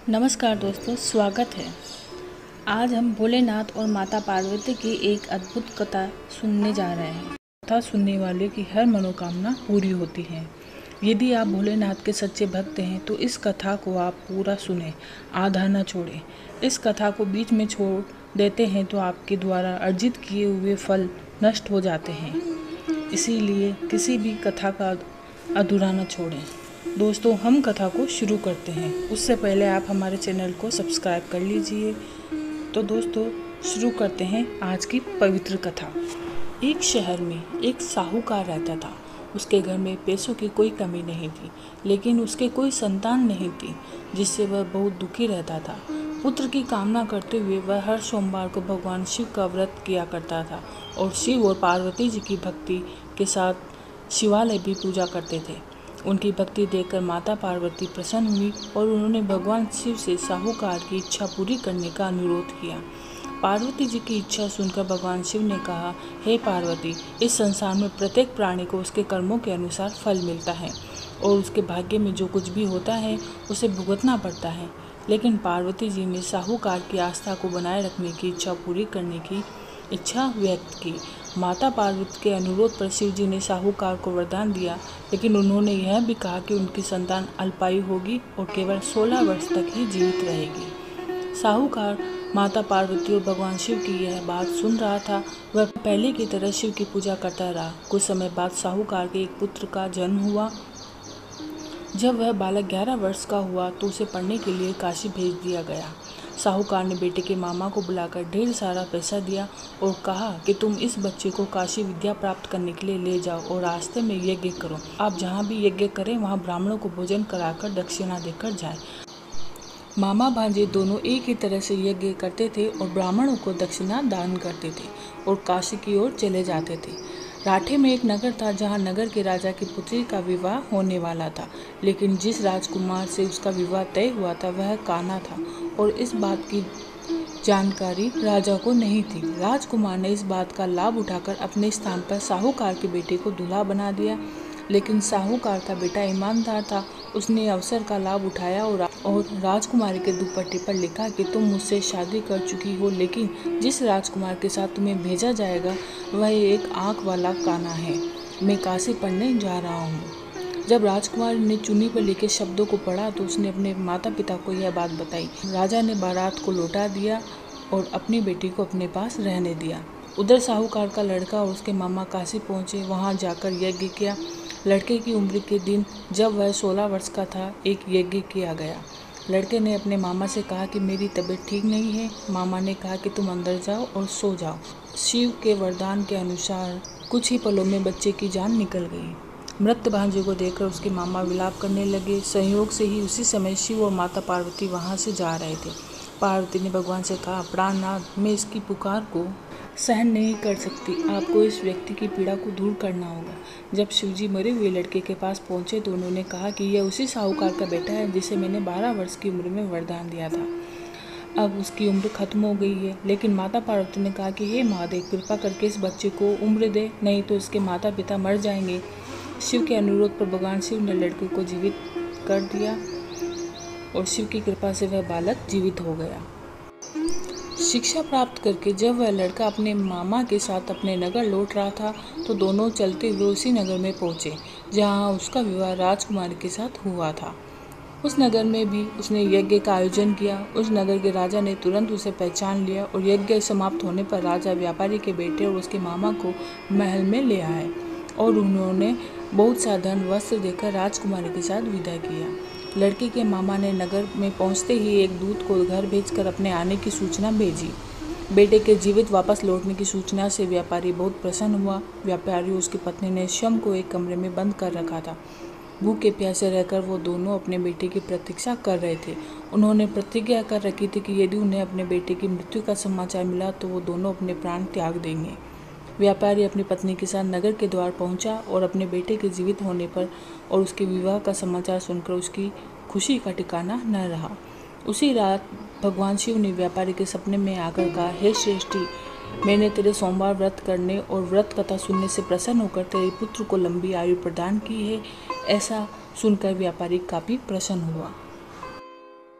नमस्कार दोस्तों, स्वागत है। आज हम भोलेनाथ और माता पार्वती की एक अद्भुत कथा सुनने जा रहे हैं। कथा सुनने वाले की हर मनोकामना पूरी होती है। यदि आप भोलेनाथ के सच्चे भक्त हैं तो इस कथा को आप पूरा सुने, आधा न छोड़ें। इस कथा को बीच में छोड़ देते हैं तो आपके द्वारा अर्जित किए हुए फल नष्ट हो जाते हैं। इसीलिए किसी भी कथा का अधूरा न छोड़ें। दोस्तों, हम कथा को शुरू करते हैं। उससे पहले आप हमारे चैनल को सब्सक्राइब कर लीजिए। तो दोस्तों, शुरू करते हैं आज की पवित्र कथा। एक शहर में एक साहूकार रहता था। उसके घर में पैसों की कोई कमी नहीं थी, लेकिन उसके कोई संतान नहीं थी, जिससे वह बहुत दुखी रहता था। पुत्र की कामना करते हुए वह हर सोमवार को भगवान शिव का व्रत किया करता था और शिव और पार्वती जी की भक्ति के साथ शिवालय भी पूजा करते थे। उनकी भक्ति देखकर माता पार्वती प्रसन्न हुई और उन्होंने भगवान शिव से साहूकार की इच्छा पूरी करने का अनुरोध किया। पार्वती जी की इच्छा सुनकर भगवान शिव ने कहा, हे पार्वती, इस संसार में प्रत्येक प्राणी को उसके कर्मों के अनुसार फल मिलता है और उसके भाग्य में जो कुछ भी होता है उसे भुगतना पड़ता है। लेकिन पार्वती जी ने साहूकार की आस्था को बनाए रखने की इच्छा पूरी करने की इच्छा व्यक्त की। माता पार्वती के अनुरोध पर शिव जी ने साहूकार को वरदान दिया, लेकिन उन्होंने यह भी कहा कि उनकी संतान अल्पायु होगी और केवल 16 वर्ष तक ही जीवित रहेगी। साहूकार माता पार्वती और भगवान शिव की यह बात सुन रहा था। वह पहले की तरह शिव की पूजा करता रहा। कुछ समय बाद साहूकार के एक पुत्र का जन्म हुआ। जब वह बालक 11 वर्ष का हुआ तो उसे पढ़ने के लिए काशी भेज दिया गया। साहूकार ने बेटे के मामा को बुलाकर ढेर सारा पैसा दिया और कहा कि तुम इस बच्चे को काशी विद्या प्राप्त करने के लिए ले जाओ और रास्ते में यज्ञ करो। आप जहाँ भी यज्ञ करें वहाँ ब्राह्मणों को भोजन कराकर दक्षिणा देकर जाएं। मामा भांजे दोनों एक ही तरह से यज्ञ करते थे और ब्राह्मणों को दक्षिणा दान करते थे और काशी की ओर चले जाते थे। राठे में एक नगर था जहाँ नगर के राजा की पुत्री का विवाह होने वाला था, लेकिन जिस राजकुमार से उसका विवाह तय हुआ था वह कान्हा था और इस बात की जानकारी राजा को नहीं थी। राजकुमार ने इस बात का लाभ उठाकर अपने स्थान पर साहूकार के बेटे को दूल्हा बना दिया, लेकिन साहूकार का बेटा ईमानदार था। उसने अवसर का लाभ उठाया और राजकुमारी के दुपट्टे पर लिखा कि तुम मुझसे शादी कर चुकी हो, लेकिन जिस राजकुमार के साथ तुम्हें भेजा जाएगा वह एक आँख वाला कान्हा है। मैं काशी पढ़ने जा रहा हूँ। जब राजकुमारी ने चुन्नी पर लिखे शब्दों को पढ़ा तो उसने अपने माता पिता को यह बात बताई। राजा ने बारात को लौटा दिया और अपनी बेटी को अपने पास रहने दिया। उधर साहूकार का लड़का और उसके मामा काशी पहुँचे। वहाँ जाकर यज्ञ किया। लड़के की उम्र के दिन जब वह 16 वर्ष का था, एक यज्ञ किया गया। लड़के ने अपने मामा से कहा कि मेरी तबीयत ठीक नहीं है। मामा ने कहा कि तुम अंदर जाओ और सो जाओ। शिव के वरदान के अनुसार कुछ ही पलों में बच्चे की जान निकल गई। मृत भांजे को देखकर उसके मामा विलाप करने लगे। संयोग से ही उसी समय शिव और माता पार्वती वहाँ से जा रहे थे। पार्वती ने भगवान से कहा, प्राणनाथ, मैं इसकी पुकार को सहन नहीं कर सकती। आपको इस व्यक्ति की पीड़ा को दूर करना होगा। जब शिवजी मरे हुए लड़के के पास पहुंचे तो उन्होंने कहा कि यह उसी साहूकार का बेटा है जिसे मैंने 12 वर्ष की उम्र में वरदान दिया था। अब उसकी उम्र खत्म हो गई है। लेकिन माता पार्वती ने कहा कि हे महादेव, कृपा करके इस बच्चे को उम्र दे, नहीं तो इसके माता पिता मर जाएंगे। शिव के अनुरोध पर भगवान शिव ने लड़के को जीवित कर दिया और शिव की कृपा से वह बालक जीवित हो गया। शिक्षा प्राप्त करके जब वह लड़का अपने मामा के साथ अपने नगर लौट रहा था तो दोनों चलते हुए उसी नगर में पहुंचे जहां उसका विवाह राजकुमारी के साथ हुआ था। उस नगर में भी उसने यज्ञ का आयोजन किया। उस नगर के राजा ने तुरंत उसे पहचान लिया और यज्ञ समाप्त होने पर राजा व्यापारी के बेटे और उसके मामा को महल में ले आए और उन्होंने बहुत सा धन वस्त्र देकर राजकुमारी के साथ विदा किया। लड़के के मामा ने नगर में पहुंचते ही एक दूत को घर भेजकर अपने आने की सूचना भेजी। बेटे के जीवित वापस लौटने की सूचना से व्यापारी बहुत प्रसन्न हुआ। व्यापारी और उसकी पत्नी ने स्वयं को एक कमरे में बंद कर रखा था। भूखे प्यासे रहकर वो दोनों अपने बेटे की प्रतीक्षा कर रहे थे। उन्होंने प्रतिज्ञा कर रखी थी कि यदि उन्हें अपने बेटे की मृत्यु का समाचार मिला तो वो दोनों अपने प्राण त्याग देंगे। व्यापारी अपनी पत्नी के साथ नगर के द्वार पहुंचा और अपने बेटे के जीवित होने पर और उसके विवाह का समाचार सुनकर उसकी खुशी का ठिकाना न रहा। उसी रात भगवान शिव ने व्यापारी के सपने में आकर कहा, हे श्रेष्ठी, मैंने तेरे सोमवार व्रत करने और व्रत कथा सुनने से प्रसन्न होकर तेरे पुत्र को लंबी आयु प्रदान की है। ऐसा सुनकर व्यापारी काफी प्रसन्न हुआ।